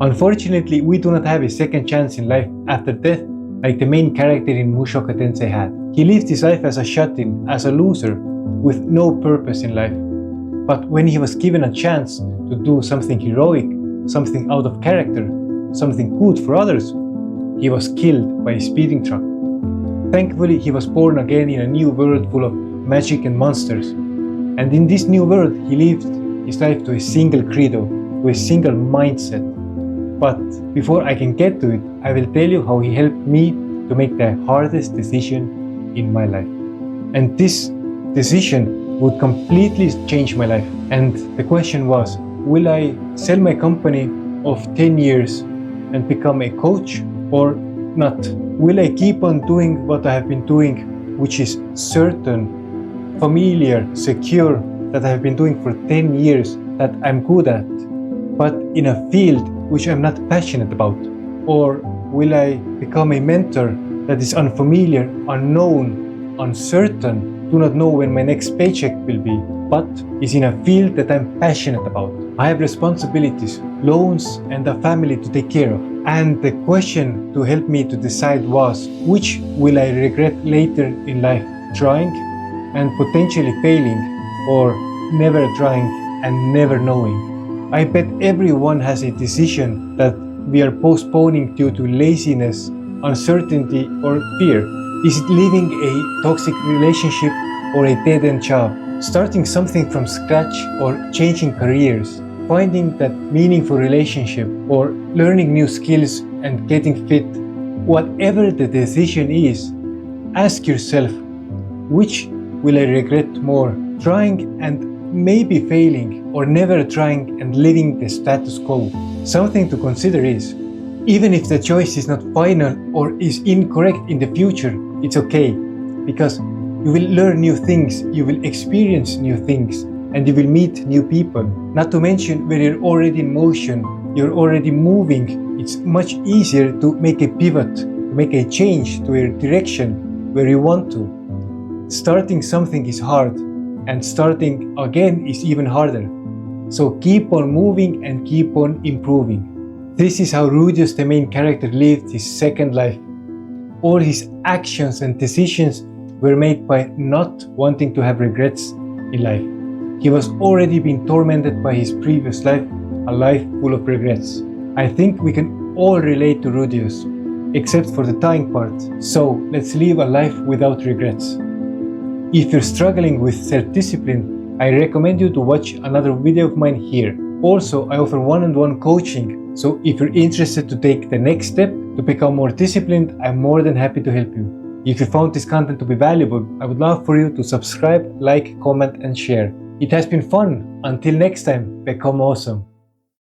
Unfortunately, we do not have a second chance in life after death like the main character in Mushoku Tensei had. He lived his life as a shut-in, as a loser, with no purpose in life. But when he was given a chance to do something heroic, something out of character, something good for others, he was killed by a speeding truck. Thankfully, he was born again in a new world full of magic and monsters. And in this new world, he lived his life to a single credo, to a single mindset. But before I can get to it, I will tell you how he helped me to make the hardest decision in my life. And this decision would completely change my life. And the question was, will I sell my company of 10 years and become a coach or not? Will I keep on doing what I have been doing, which is certain, familiar, secure, that I have been doing for 10 years, that I'm good at, but in a field which I'm not passionate about? Or will I become a mentor that is unfamiliar, unknown, uncertain, do not know when my next paycheck will be, but is in a field that I'm passionate about? I have responsibilities, loans, and a family to take care of. And the question to help me to decide was, which will I regret later in life? Trying and potentially failing, or never trying and never knowing? I bet everyone has a decision that we are postponing due to laziness, uncertainty, or fear. Is it leaving a toxic relationship or a dead-end job? Starting something from scratch or changing careers? Finding that meaningful relationship or learning new skills and getting fit? Whatever the decision is, ask yourself, which will I regret more? Trying and maybe failing, or never trying and living the status quo? Something to consider is, even if the choice is not final or is incorrect in the future, it's okay, because you will learn new things, you will experience new things, and you will meet new people. Not to mention, when you're already in motion, you're already moving, it's much easier to make a pivot, to make a change to a direction where you want to. Starting something is hard, and starting again is even harder. So keep on moving and keep on improving. This is how Rudeus, the main character, lived his second life. All his actions and decisions were made by not wanting to have regrets in life. He was already being tormented by his previous life, a life full of regrets. I think we can all relate to Rudeus, except for the dying part. So let's live a life without regrets. If you're struggling with self-discipline, I recommend you to watch another video of mine here. Also, I offer one-on-one coaching, so if you're interested to take the next step to become more disciplined, I'm more than happy to help you. If you found this content to be valuable, I would love for you to subscribe, like, comment, and share. It has been fun. Until next time, become awesome.